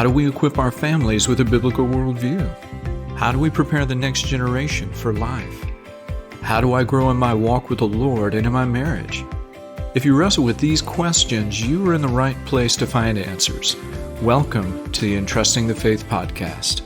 How do we equip our families with a biblical worldview? How do we prepare the next generation for life? How do I grow in my walk with the Lord and in my marriage? If you wrestle with these questions, you are in the right place to find answers. Welcome to the Entrusting the Faith podcast.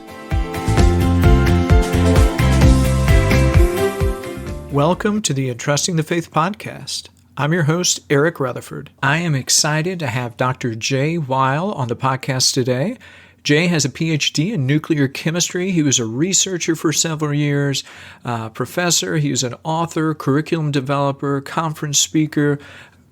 Welcome to the Entrusting the Faith podcast. I'm your host, Eric Rutherford. I am excited to have Dr. Jay Wile on the podcast today. Jay has a PhD in nuclear chemistry. He was a researcher for several years, professor. He was an author, curriculum developer, conference speaker.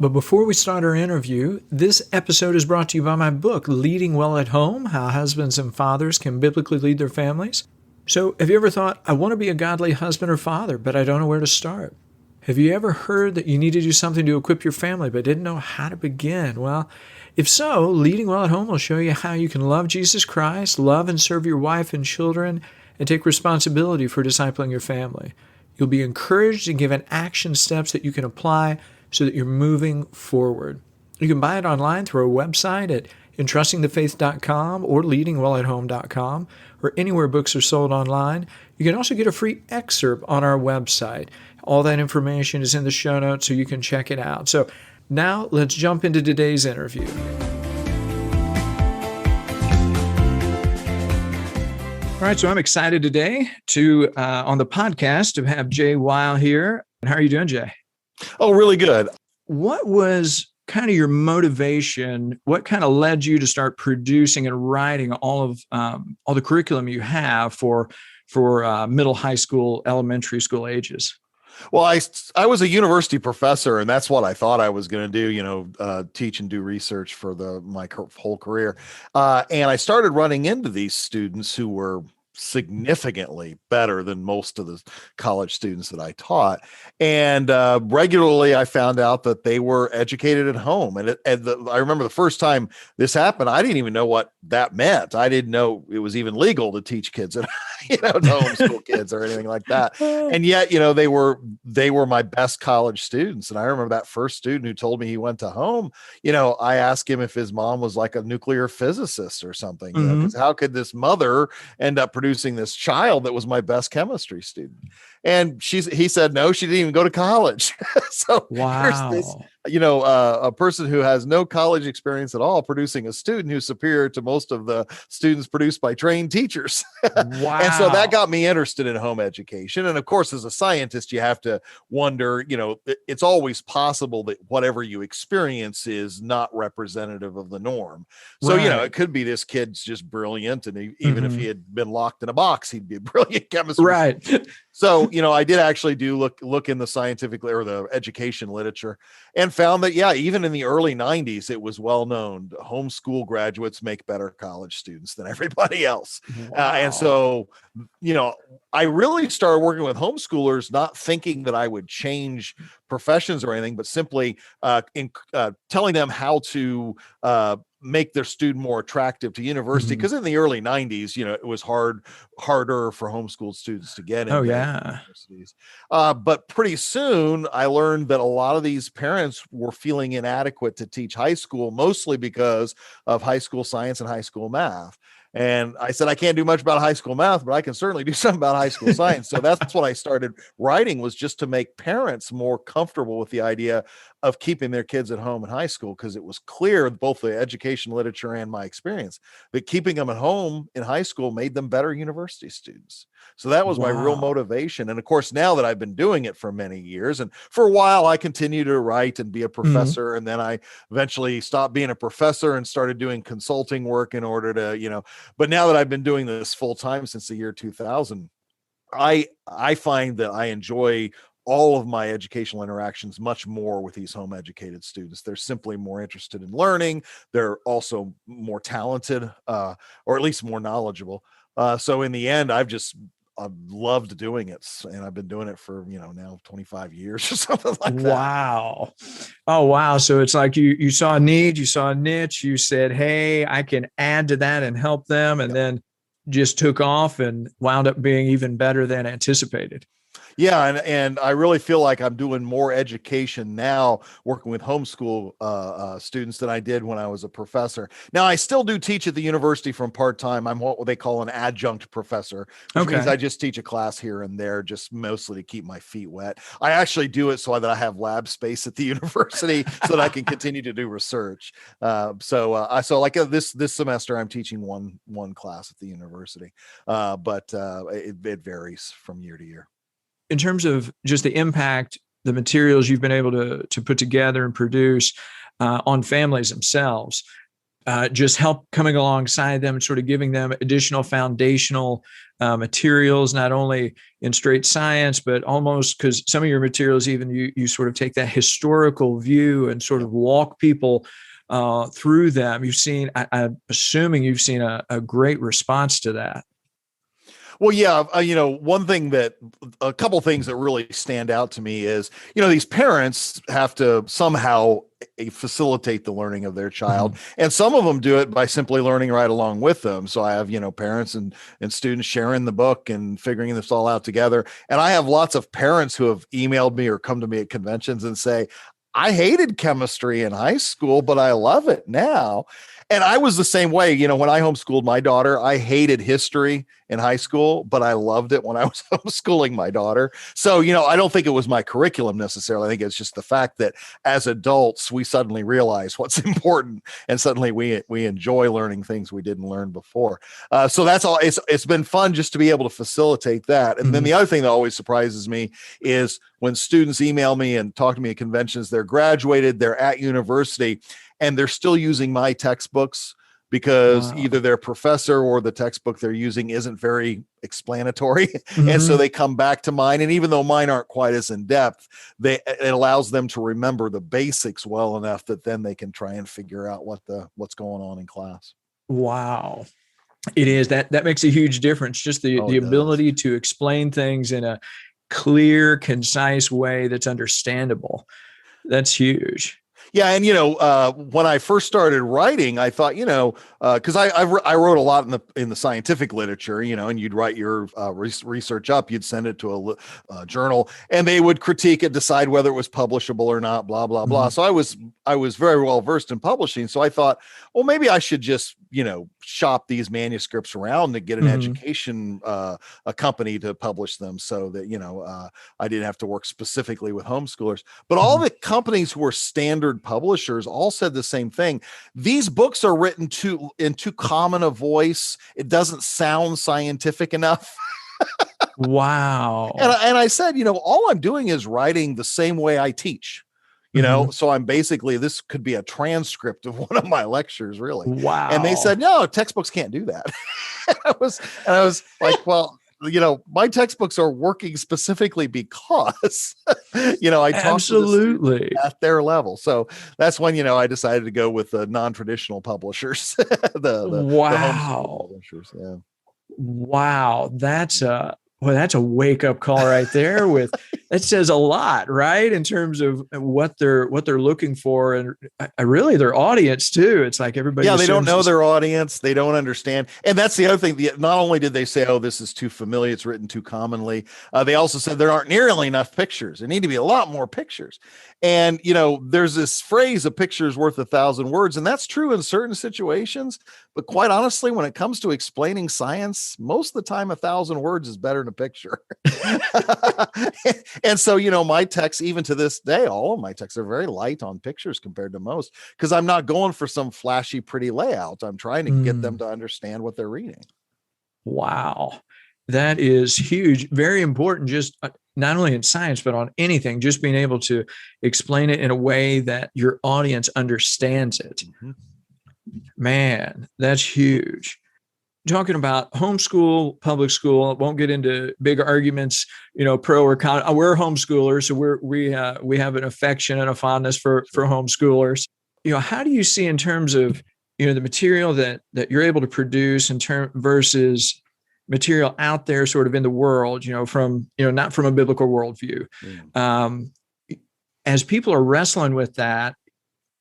But before we start our interview, this episode is brought to you by my book, Leading Well at Home, How Husbands and Fathers Can Biblically Lead Their Families. So have you ever thought, I want to be a godly husband or father, but I don't know where to start? Have you ever heard that you need to do something to equip your family, but didn't know how to begin? Well, if so, Leading Well at Home will show you how you can love Jesus Christ, love and serve your wife and children, and take responsibility for discipling your family. You'll be encouraged and given action steps that you can apply so that you're moving forward. You can buy it online through our website at entrustingthefaith.com or leadingwellathome.com or anywhere books are sold online. You can also get a free excerpt on our website. All that information is in the show notes, so you can check it out. So now let's jump into today's interview. All right, so I'm excited today to on the podcast to have Jay Wile here. How are you doing, Jay? Oh, really good. What was kind of your motivation? What kind of led you to start producing and writing all the curriculum you have for middle, high school, elementary school ages? Well, I was a university professor, and that's what I thought I was going to do, teach and do research for my whole career. And I started running into these students who were significantly better than most of the college students that I taught. And regularly I found out that they were educated at home. And I remember the first time this happened, I didn't even know what that meant. I didn't know it was even legal to teach kids, to homeschool kids or anything like that. And yet, they were my best college students. And I remember that first student who told me he went to home, I asked him if his mom was like a nuclear physicist or something, because how could this mother end up producing this child that was my best chemistry student? And he said, no, she didn't even go to college. So wow. Here's this, a person who has no college experience at all producing a student who's superior to most of the students produced by trained teachers. Wow. And so that got me interested in home education. And of course, as a scientist, you have to wonder, it's always possible that whatever you experience is not representative of the norm. So, right. It could be this kid's just brilliant. And even if he had been locked in a box, he'd be a brilliant chemist. Right. So, I did actually look in the scientific or the education literature and found that, even in the early 90s, it was well known homeschool graduates make better college students than everybody else. Wow. And so, I really started working with homeschoolers, not thinking that I would change professions or anything, but simply telling them how to make their student more attractive to university. Because in the early 90s, it was harder for homeschooled students to get into universities. But pretty soon I learned that a lot of these parents were feeling inadequate to teach high school, mostly because of high school science and high school math. And I said, I can't do much about high school math, but I can certainly do something about high school science. So that's what I started writing, was just to make parents more comfortable with the idea of keeping their kids at home in high school, because it was clear, both the education literature and my experience, that keeping them at home in high school made them better university students. So that was my real motivation. And of course, now that I've been doing it for many years, and for a while I continued to write and be a professor, and then I eventually stopped being a professor and started doing consulting work in order to, but now that I've been doing this full time since the year 2000, I find that I enjoy all of my educational interactions much more with these home educated students. They're simply more interested in learning. They're also more talented, or at least more knowledgeable. So in the end, I've loved doing it. And I've been doing it for, now 25 years or something like that. Wow. Oh, wow. So it's like you saw a need, you saw a niche, you said, hey, I can add to that and help them. And then just took off and wound up being even better than anticipated. Yeah, and I really feel like I'm doing more education now working with homeschool students than I did when I was a professor. Now, I still do teach at the university from part-time. I'm what they call an adjunct professor, which means Okay. I just teach a class here and there, just mostly to keep my feet wet. I actually do it so that I have lab space at the university so that I can continue to do research. So like this semester, I'm teaching one class at the university, but it varies from year to year. In terms of just the impact, the materials you've been able to put together and produce on families themselves, just help coming alongside them and sort of giving them additional foundational materials, not only in straight science, but almost, because some of your materials, even you sort of take that historical view and sort of walk people through them. You've seen, I'm assuming you've seen a great response to that. Well, yeah, a couple things that really stand out to me is, these parents have to somehow facilitate the learning of their child. Mm-hmm. And some of them do it by simply learning right along with them. So I have, parents and students sharing the book and figuring this all out together. And I have lots of parents who have emailed me or come to me at conventions and say, I hated chemistry in high school, but I love it now. And I was the same way, when I homeschooled my daughter, I hated history in high school, but I loved it when I was homeschooling my daughter. So, I don't think it was my curriculum necessarily. I think it's just the fact that as adults, we suddenly realize what's important, and suddenly we enjoy learning things we didn't learn before. So that's all. It's been fun just to be able to facilitate that. And then the other thing that always surprises me is when students email me and talk to me at conventions, they're graduated, they're at university, and they're still using my textbooks because either their professor or the textbook they're using isn't very explanatory. Mm-hmm. And so they come back to mine. And even though mine aren't quite as in depth, it allows them to remember the basics well enough that then they can try and figure out what's going on in class. Wow. It is that makes a huge difference. Just the ability to explain things in a clear, concise way that's understandable. That's huge. Yeah. And, when I first started writing, I thought, because I wrote a lot in the scientific literature, and you'd write your research up, you'd send it to a journal, and they would critique it, decide whether it was publishable or not, blah, blah, blah. So I was very well versed in publishing. So I thought, well, maybe I should just, shop these manuscripts around to get an education, a company to publish them so that, I didn't have to work specifically with homeschoolers. But all the companies who were standard publishers all said the same thing. These books are written in too common a voice. It doesn't sound scientific enough. Wow. And I said, all I'm doing is writing the same way I teach. So I'm basically, this could be a transcript of one of my lectures, really. Wow. And they said, no, textbooks can't do that. I was like, well, my textbooks are working specifically because, I talk to at their level. So that's when, I decided to go with the non-traditional publishers, the homeschool publishers. Yeah. Wow. That's a wake up call right there. That says a lot, right? In terms of what they're looking for, and really their audience too. It's like everybody. Yeah, they don't know their audience. They don't understand. And that's the other thing. Not only did they say, oh, this is too familiar, it's written too commonly. They also said there aren't nearly enough pictures. There need to be a lot more pictures. And, there's this phrase, a picture is worth 1,000 words. And that's true in certain situations. But quite honestly, when it comes to explaining science, most of the time, 1,000 words is better than a picture. And so, my texts, even to this day, all of my texts are very light on pictures compared to most, because I'm not going for some flashy, pretty layout. I'm trying to get them to understand what they're reading. Wow. That is huge. Very important, just not only in science, but on anything, just being able to explain it in a way that your audience understands it. Mm-hmm. Man, that's huge. Talking about homeschool, public school, won't get into big arguments, pro or con. We're homeschoolers, so we have an affection and a fondness for homeschoolers. How do you see in terms of the material that you're able to produce versus material out there, sort of in the world, from not from a biblical worldview. As people are wrestling with that,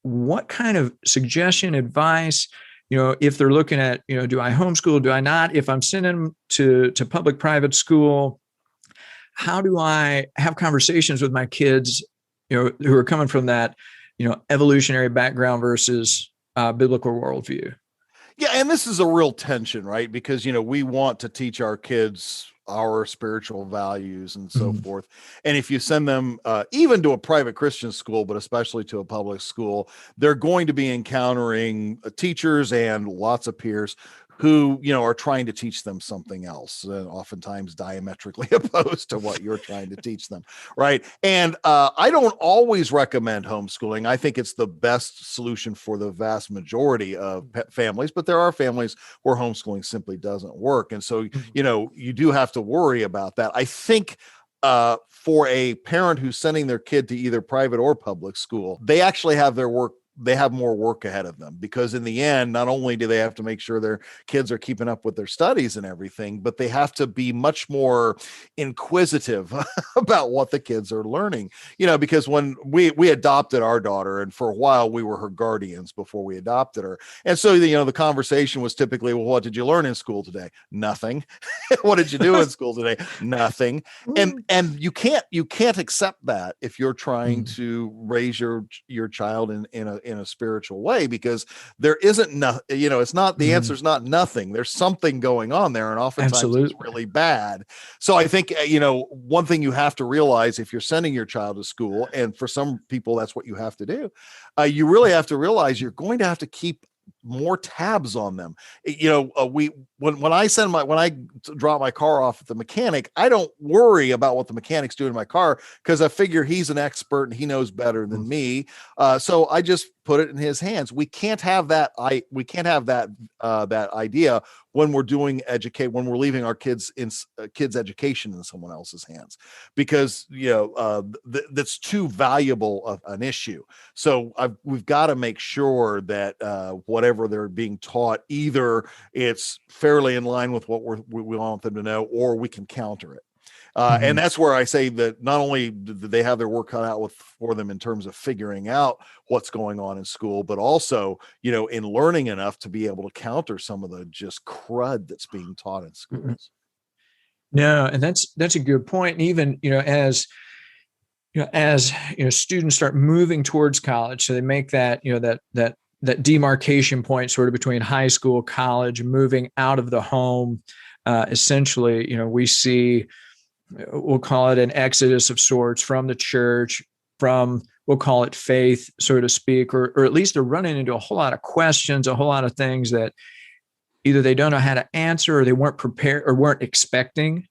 what kind of suggestion, advice? If they're looking at, do I homeschool? Do I not? If I'm sending them to public private school, how do I have conversations with my kids, who are coming from that, evolutionary background versus biblical worldview? Yeah, and this is a real tension, right? Because we want to teach our kids our spiritual values and so forth. And if you send them even to a private Christian school, but especially to a public school, they're going to be encountering teachers and lots of peers who are trying to teach them something else, and oftentimes diametrically opposed to what you're trying to teach them, right? And I don't always recommend homeschooling. I think it's the best solution for the vast majority of families, but there are families where homeschooling simply doesn't work, and so you do have to worry about that. I think for a parent who's sending their kid to either private or public school, they actually have more work ahead of them, because in the end, not only do they have to make sure their kids are keeping up with their studies and everything, but they have to be much more inquisitive about what the kids are learning, because when we adopted our daughter, and for a while we were her guardians before we adopted her. And so, the conversation was typically, well, what did you learn in school today? Nothing. What did you do in school today? Nothing. And you can't accept that if you're trying to raise your child in a spiritual way, because there isn't it's not, the answer is not nothing. There's something going on there, and oftentimes it's really bad. So I think one thing you have to realize if you're sending your child to school, and for some people that's what you have to do, you really have to realize you're going to have to keep more tabs on them. When I drop my car off at the mechanic, I don't worry about what the mechanic's doing in my car, because I figure he's an expert and he knows better than me. So I just put it in his hands. We can't have that. That idea when we're doing when we're leaving our kids education in someone else's hands, because that's too valuable of an issue. So we've got to make sure that whatever they're being taught, either it's fairly in line with what we want them to know, or we can counter it. And that's where I say that not only do they have their work cut out for them in terms of figuring out what's going on in school, but also, in learning enough to be able to counter some of the just crud that's being taught in schools. No, and that's a good point. And even, as students start moving towards college, so they make that, that demarcation point sort of between high school, college, moving out of the home. Essentially, we see, we'll call it an exodus of sorts from the church, from, we'll call it faith, so to speak, or at least they're running into a whole lot of questions, a whole lot of things that either they don't know how to answer, or they weren't prepared or weren't expecting.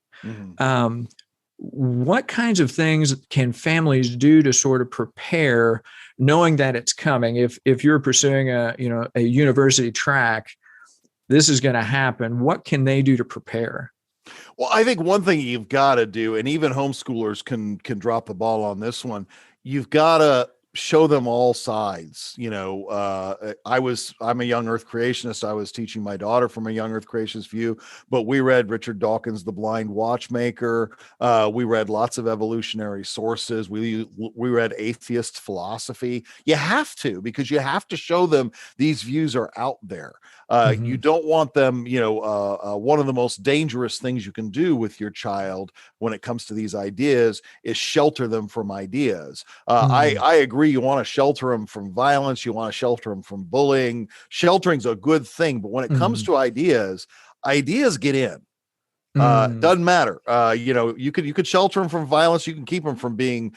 What kinds of things can families do to sort of prepare, knowing that it's coming? If you're pursuing a university track, this is going to happen. What can they do to prepare? Well, I think one thing you've got to do, and even homeschoolers can drop the ball on this one, you've got to show them all sides. I'm a young earth creationist. I was teaching my daughter from a young earth creationist view, but we read Richard Dawkins, The Blind Watchmaker. We read lots of evolutionary sources. We read atheist philosophy. You have to, because you have to show them these views are out there. You don't want them, one of the most dangerous things you can do with your child when it comes to these ideas is shelter them from ideas. I agree. You want to shelter them from violence. You want to shelter them from bullying. Sheltering's a good thing. But when it comes to ideas get in. Doesn't matter. You could shelter them from violence. You can keep them from being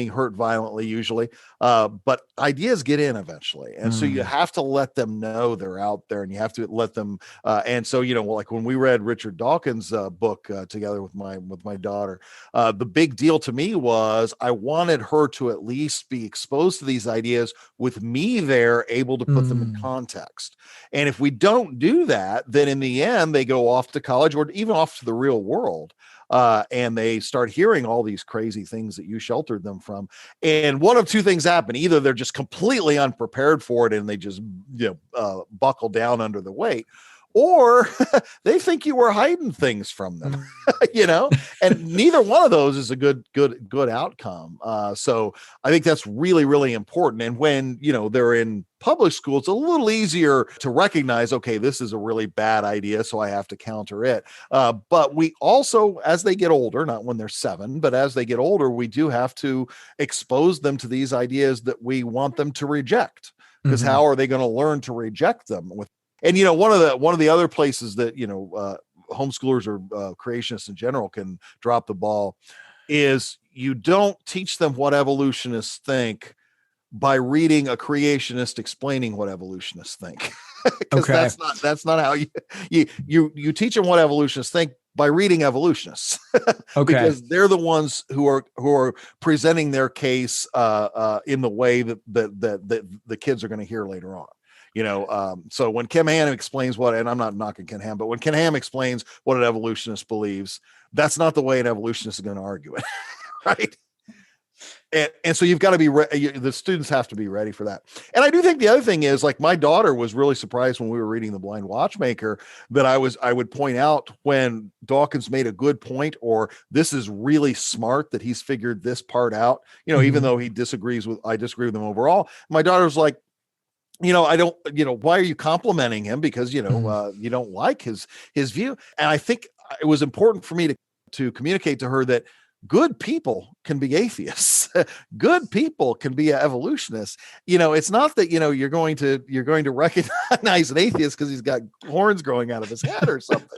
hurt violently usually. But ideas get in eventually. And so you have to let them know they're out there, and you have to let them. And so, like when we read Richard Dawkins' book together with my daughter, the big deal to me was I wanted her to at least be exposed to these ideas with me there, able to put them in context. And if we don't do that, then in the end, they go off to college or even off to the real world. And they start hearing all these crazy things that you sheltered them from. And one of two things happen. Either they're just completely unprepared for it and they just, buckle down under the weight, or they think you were hiding things from them, and neither one of those is a good outcome. So I think that's really, really important. And when, they're in public school, it's a little easier to recognize, okay, this is a really bad idea, so I have to counter it. But we also, as they get older, not when they're 7, but as they get older, we do have to expose them to these ideas that we want them to reject, because how are they going to learn to reject them? And one of the other places that homeschoolers or creationists in general can drop the ball is you don't teach them what evolutionists think by reading a creationist explaining what evolutionists think. Because that's not how you teach them what evolutionists think, by reading evolutionists. Because they're the ones who are presenting their case in the way that the kids are going to hear later on. So when Ken Ham explains and I'm not knocking Ken Ham, but when Ken Ham explains what an evolutionist believes, that's not the way an evolutionist is going to argue it. Right. And so you've got to be the students have to be ready for that. And I do think the other thing is, like, my daughter was really surprised when we were reading The Blind Watchmaker that I would point out when Dawkins made a good point, or this is really smart that he's figured this part out, even though I disagree with him overall. My daughter was like, I don't, why are you complimenting him? Because, you don't like his view. And I think it was important for me to communicate to her that good people can be atheists. Good people can be evolutionists. It's not that, you're going to recognize an atheist because he's got horns growing out of his head or something.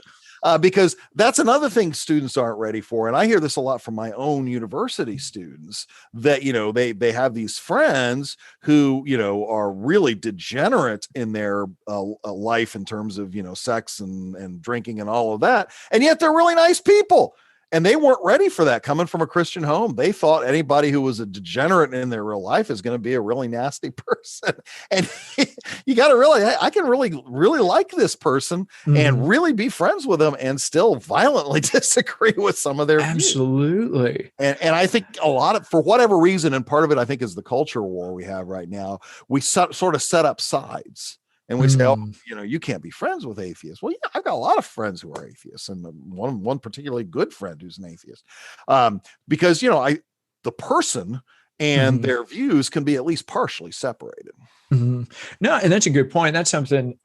Because that's another thing students aren't ready for. And I hear this a lot from my own university students that, they have these friends who, are really degenerate in their life in terms of, sex and drinking and all of that. And yet they're really nice people. And they weren't ready for that coming from a Christian home. They thought anybody who was a degenerate in their real life is going to be a really nasty person. And you got to I can really, really like this person and really be friends with them and still violently disagree with some of their views. Absolutely. And I think for whatever reason, and part of it, I think, is the culture war we have right now. We sort of set up sides. And we say, you can't be friends with atheists. Well, yeah, I've got a lot of friends who are atheists, and one particularly good friend who's an atheist, because the person and their views can be at least partially separated. No, and that's a good point. That's something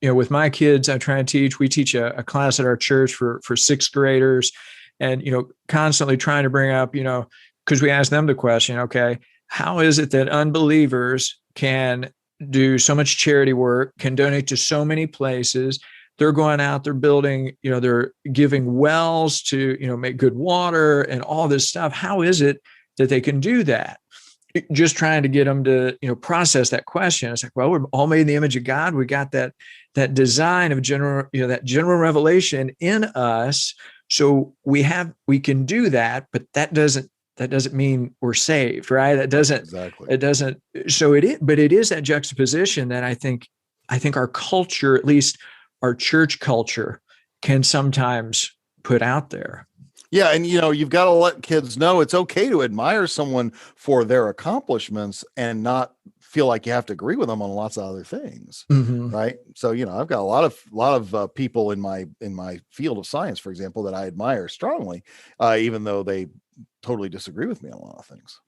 with my kids, I try and teach. We teach a class at our church for 6th graders, and constantly trying to bring up because we ask them the question, okay, how is it that unbelievers can do so much charity work, can donate to so many places? They're going out, they're building, they're giving wells to, make good water and all this stuff. How is it that they can do that? Just trying to get them to, process that question. It's like, well, we're all made in the image of God. We got that design of general, that general revelation in us. So we can do that, but that doesn't mean we're saved, right? It doesn't. So it is that juxtaposition that I think our culture, at least our church culture, can sometimes put out there. Yeah. And, you've got to let kids know it's okay to admire someone for their accomplishments and not feel like you have to agree with them on lots of other things. Right. So, I've got a lot of people in my field of science, for example, that I admire strongly, even though they totally disagree with me on a lot of things.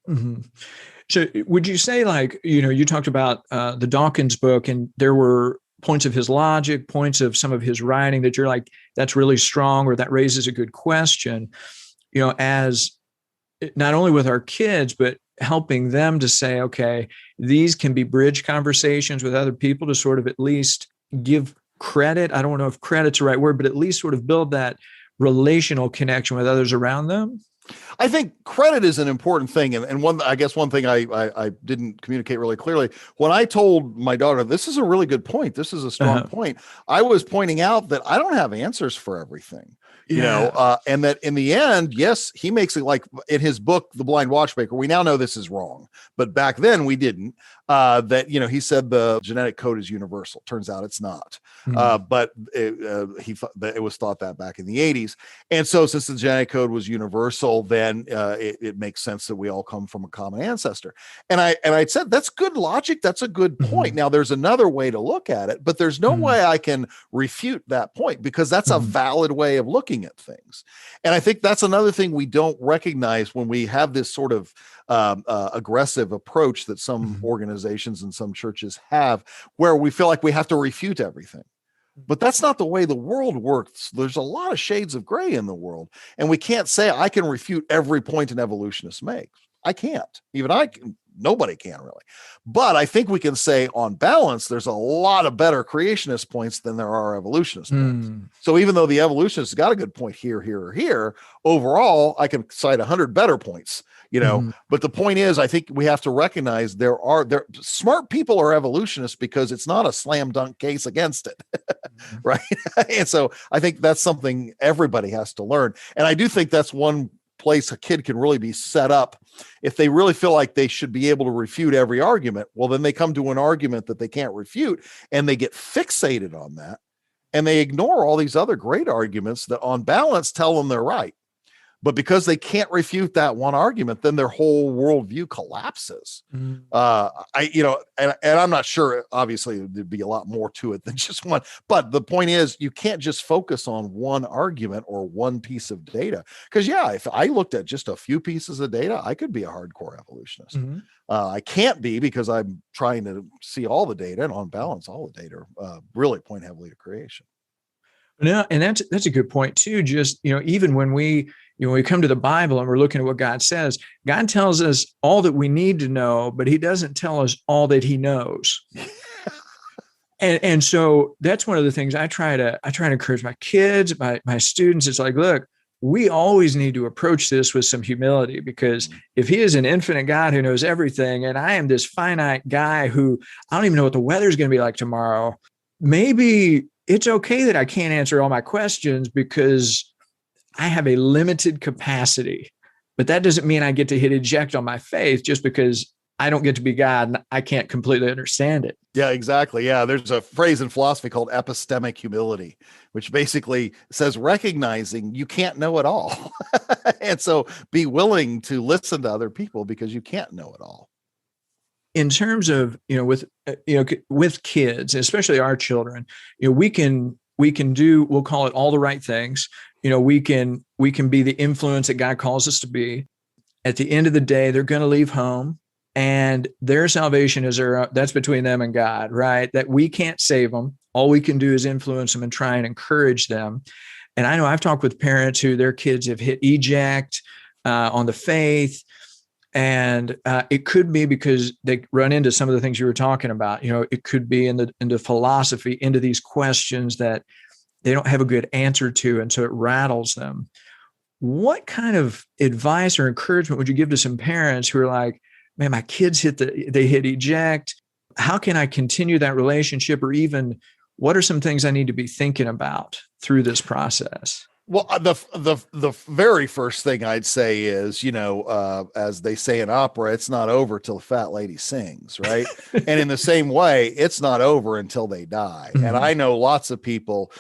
So would you say, like, you talked about the Dawkins book, and there were points of his logic, points of some of his writing that you're like, that's really strong, or that raises a good question, as not only with our kids, but helping them to say, okay, these can be bridge conversations with other people to sort of at least give credit. I don't know if credit's the right word, but at least sort of build that relational connection with others around them. I think credit is an important thing. And one thing I didn't communicate really clearly, when I told my daughter, this is a really good point, this is a strong point, I was pointing out that I don't have answers for everything. And that in the end, yes, he makes it, like in his book, The Blind Watchmaker, we now know this is wrong, but back then we didn't. that, he said the genetic code is universal. Turns out it's not. But he thought that it was thought that back in the 80s. And so since the genetic code was universal, then it makes sense that we all come from a common ancestor. And I said, that's good logic. That's a good point. Now there's another way to look at it, but there's no way I can refute that point, because that's a valid way of looking at things. And I think that's another thing we don't recognize when we have this sort of aggressive approach that some organizations and some churches have, where we feel like we have to refute everything. But that's not the way the world works. There's a lot of shades of gray in the world, and we can't say I can refute every point an evolutionist makes. I can't. Even I can. Nobody can, really. But I think we can say, on balance, there's a lot of better creationist points than there are evolutionist points. So even though the evolutionists got a good point here, or here, overall, I can cite 100 better points. But the point is, I think we have to recognize there smart people are evolutionists because it's not a slam dunk case against it. Right. And so I think that's something everybody has to learn. And I do think that's one place a kid can really be set up. If they really feel like they should be able to refute every argument, well, then they come to an argument that they can't refute, and they get fixated on that, and they ignore all these other great arguments that on balance tell them they're right. But because they can't refute that one argument, then their whole worldview collapses. And I'm not sure, obviously there'd be a lot more to it than just one, but the point is, you can't just focus on one argument or one piece of data. Because if I looked at just a few pieces of data, I could be a hardcore evolutionist. I can't be, because I'm trying to see all the data, and on balance, all the data really point heavily to creation. No, and that's a good point too. Just, even when we come to the Bible and we're looking at what God says, God tells us all that we need to know, but he doesn't tell us all that he knows. and so that's one of the things I try to encourage my kids, my students. It's like, look, we always need to approach this with some humility, because if he is an infinite God who knows everything, and I am this finite guy who I don't even know what the weather's going to be like tomorrow, maybe it's okay that I can't answer all my questions because I have a limited capacity. But that doesn't mean I get to hit eject on my faith just because I don't get to be God and I can't completely understand it. Yeah, exactly. Yeah, there's a phrase in philosophy called epistemic humility, which basically says recognizing you can't know it all. And so be willing to listen to other people because you can't know it all. In terms of, with kids, especially our children, we can do, we'll call it all the right things. We can be the influence that God calls us to be. At the end of the day, they're going to leave home, and their salvation is that's between them and God, right? That we can't save them. All we can do is influence them and try and encourage them. And I know I've talked with parents who their kids have hit eject on the faith. And it could be because they run into some of the things you were talking about. It could be into philosophy, into these questions that they don't have a good answer to, and so it rattles them. What kind of advice or encouragement would you give to some parents who are like, man, my kids hit eject. How can I continue that relationship? Or even what are some things I need to be thinking about through this process? Well, the very first thing I'd say is, as they say in opera, it's not over till the fat lady sings, right? And in the same way, it's not over until they die. And I know lots of people,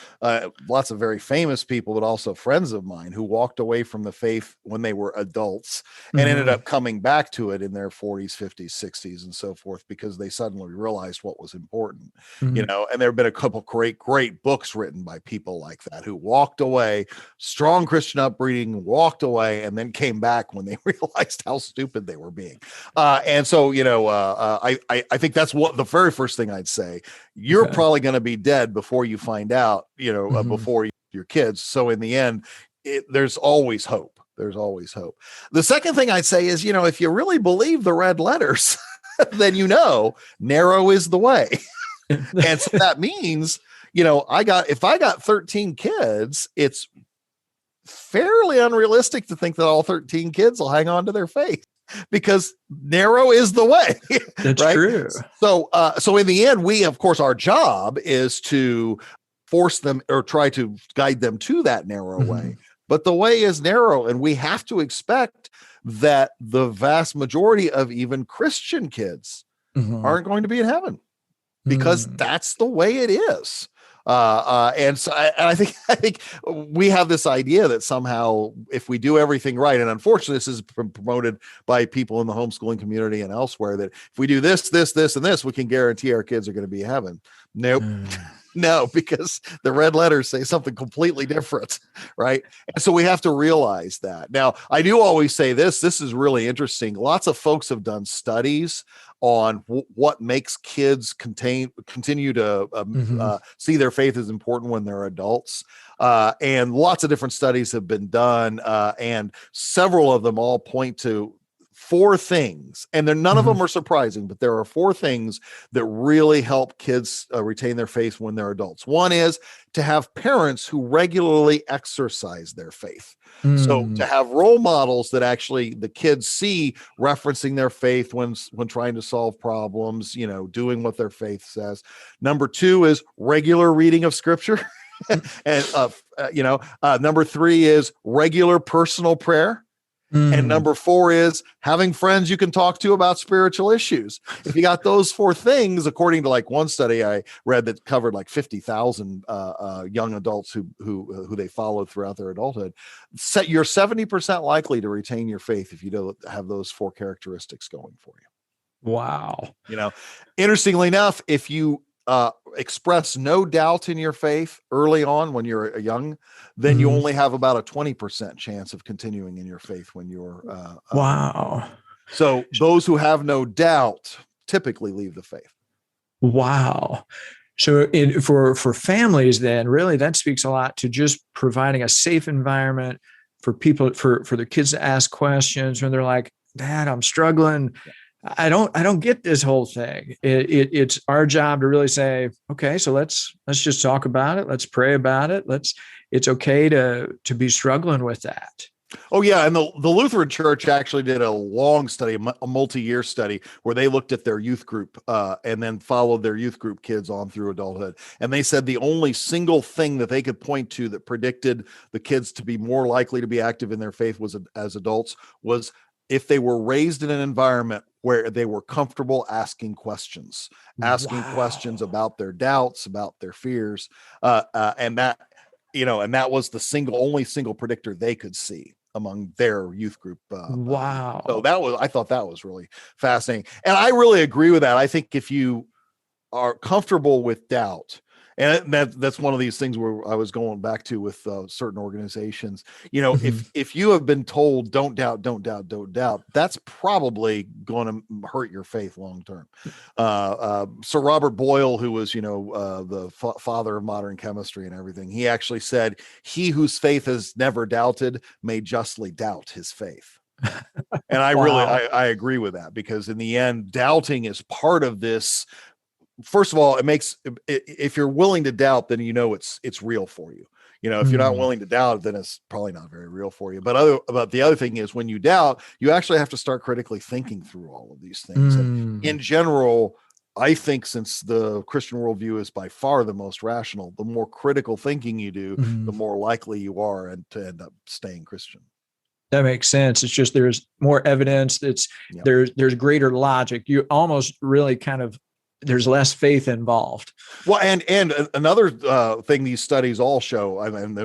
lots of very famous people, but also friends of mine who walked away from the faith when they were adults and ended up coming back to it in their 40s, 50s, 60s, and so forth, because they suddenly realized what was important, and there have been a couple great books written by people like that who walked away, strong Christian upbringing, walked away, and then came back when they realized how stupid they were being. And so, I think that's what the very first thing I'd say. You're probably going to be dead before you find out, before your kids. So in the end, there's always hope. There's always hope. The second thing I'd say is, if you really believe the red letters, then narrow is the way. And so that means, if I got 13 kids, it's fairly unrealistic to think that all 13 kids will hang on to their faith, because narrow is the way. That's right? true. So in the end, we, of course, our job is to force them or try to guide them to that narrow way. But the way is narrow, and we have to expect that the vast majority of even Christian kids aren't going to be in heaven, because that's the way it is. And so I think we have this idea that somehow if we do everything right, and unfortunately this is promoted by people in the homeschooling community and elsewhere, that if we do this, and this, we can guarantee our kids are going to be in heaven. Nope. No, because the red letters say something completely different, right? And so we have to realize that. Now, I do always say this is really interesting. Lots of folks have done studies on what makes kids continue to see their faith as important when they're adults. And lots of different studies have been done, and several of them all point to 4 things, and none of them are surprising, but there are 4 things that really help kids retain their faith when they're adults. One is to have parents who regularly exercise their faith. So to have role models that actually the kids see referencing their faith when trying to solve problems, doing what their faith says. Number 2 is regular reading of scripture. And, number 3 is regular personal prayer. And number 4 is having friends you can talk to about spiritual issues. If you got those 4 things, according to one study I read that covered 50,000 young adults who they followed throughout their adulthood, you're 70% likely to retain your faith if you don't have those 4 characteristics going for you. Wow. Interestingly enough, if you express no doubt in your faith early on when you're young, then you only have about a 20% chance of continuing in your faith when you're wow. So those who have no doubt typically leave the faith. Wow. So for families, then really that speaks a lot to just providing a safe environment for people, for their kids to ask questions when they're like, Dad, I'm struggling. I don't get this whole thing. It's our job to really say, okay, so let's just talk about it. Let's pray about it. It's okay to be struggling with that. Oh yeah. And the Lutheran Church actually did a long study, a multi-year study, where they looked at their youth group and then followed their youth group kids on through adulthood. And they said the only single thing that they could point to that predicted the kids to be more likely to be active in their faith as adults was if they were raised in an environment where they were comfortable asking questions questions about their doubts, about their fears. And that was the only single predictor they could see among their youth group. Wow. So I thought that was really fascinating. And I really agree with that. I think if you are comfortable with doubt, and that's one of these things where I was going back to with certain organizations, if you have been told don't doubt, that's probably going to hurt your faith long term. Sir Robert Boyle, who was the father of modern chemistry and everything, he actually said, "He whose faith has never doubted may justly doubt his faith." And I really I agree with that, because in the end, doubting is part of this. First of all, if you're willing to doubt, then it's real for you. If you're not willing to doubt, then it's probably not very real for you. But the other thing is, when you doubt, you actually have to start critically thinking through all of these things. And in general, I think, since the Christian worldview is by far the most rational, the more critical thinking you do, the more likely you are to end up staying Christian. That makes sense. It's just there's more evidence. There's greater logic. You almost really there's less faith involved. Well, and another thing these studies all show,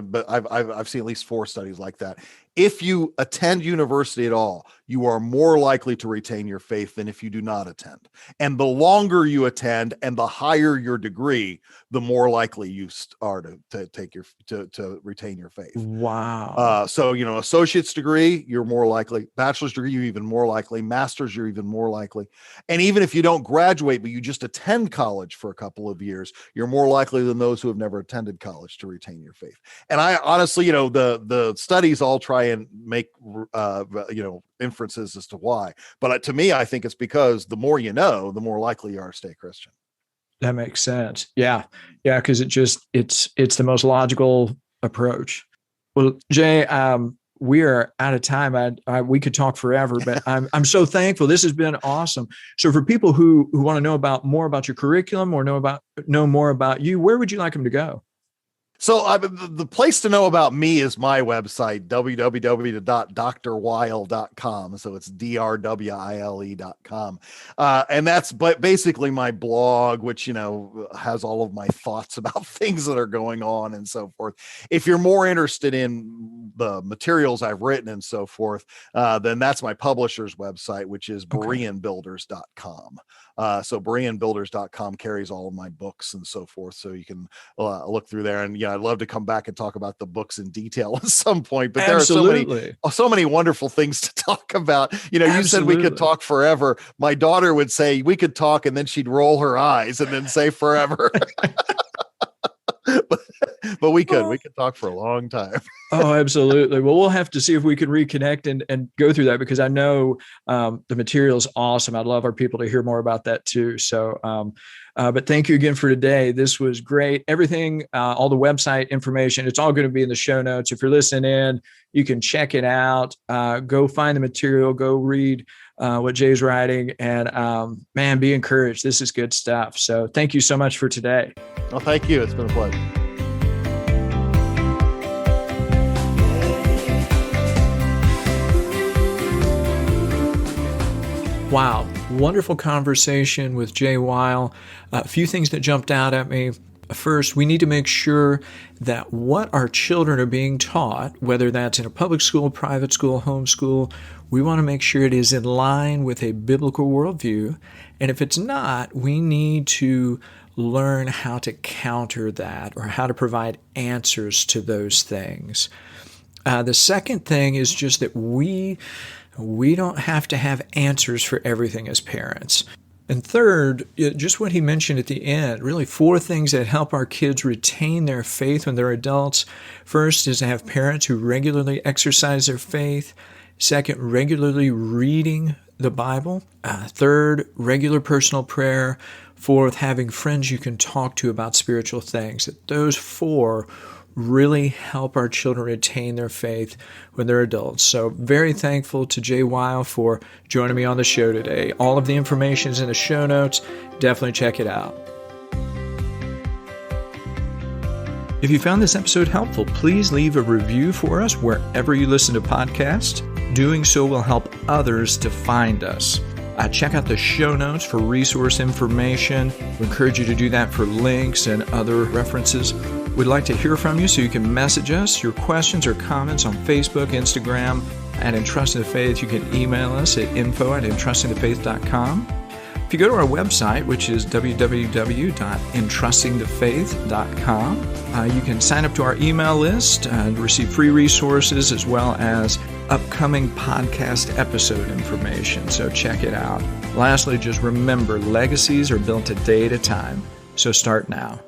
but I've seen at least 4 studies like that. If you attend university at all, you are more likely to retain your faith than if you do not attend. And the longer you attend and the higher your degree, the more likely you are to retain your faith. Wow. So associate's degree, you're more likely. Bachelor's degree, you're even more likely. Master's, you're even more likely. And even if you don't graduate, but you just attend college for a couple of years, you're more likely than those who have never attended college to retain your faith. And I honestly, the studies all try and make inferences as to why, but to me, I think it's because the more the more likely you are to stay Christian. That makes sense. Yeah, because it's the most logical approach. Well, Jay, we are out of time. We could talk forever, but I'm so thankful. This has been awesome. So for people who want to know more about your curriculum or know more about you, where would you like them to go? So the place to know about me is my website, www.drwile.com. So it's drwile.com. And that's basically my blog, which, has all of my thoughts about things that are going on and so forth. If you're more interested in the materials I've written and so forth, then that's my publisher's website, which is bereanbuilders.com. So bereanbuilders.com carries all of my books and so forth. So you can look through there. And I'd love to come back and talk about the books in detail at some point, but there are so many wonderful things to talk about. You said we could talk forever. My daughter would say we could talk, and then she'd roll her eyes and then say forever. But we could talk for a long time. Oh, absolutely. Well, we'll have to see if we can reconnect and go through that, because I know the material is awesome. I'd love our people to hear more about that too. So, but thank you again for today. This was great. Everything, all the website information, it's all going to be in the show notes. If you're listening in, you can check it out. Go find the material, go read what Jay's writing, and man, be encouraged. This is good stuff. So thank you so much for today. Well, thank you. It's been a pleasure. Wow. Wonderful conversation with Jay Wile. A few things that jumped out at me. First, we need to make sure that what our children are being taught, whether that's in a public school, private school, homeschool, we want to make sure it is in line with a biblical worldview. And if it's not, we need to learn how to counter that, or how to provide answers to those things. The second thing is just that we don't have to have answers for everything as parents. And third, just what he mentioned at the end, really 4 things that help our kids retain their faith when they're adults. First is to have parents who regularly exercise their faith. Second, regularly reading the Bible. Third, regular personal prayer. Fourth, having friends you can talk to about spiritual things. Those 4 really help our children retain their faith when they're adults. So very thankful to Jay Wile for joining me on the show today. All of the information is in the show notes. Definitely check it out. If you found this episode helpful, please leave a review for us wherever you listen to podcasts. Doing so will help others to find us. Check out the show notes for resource information. We encourage you to do that for links and other references. We'd like to hear from you, so you can message us your questions or comments on Facebook, Instagram, at Entrusting the Faith. You can email us at info@entrustingthefaith.com. If you go to our website, which is www.entrustingthefaith.com, you can sign up to our email list and receive free resources as well as upcoming podcast episode information. So check it out. Lastly, just remember, legacies are built a day at a time. So start now.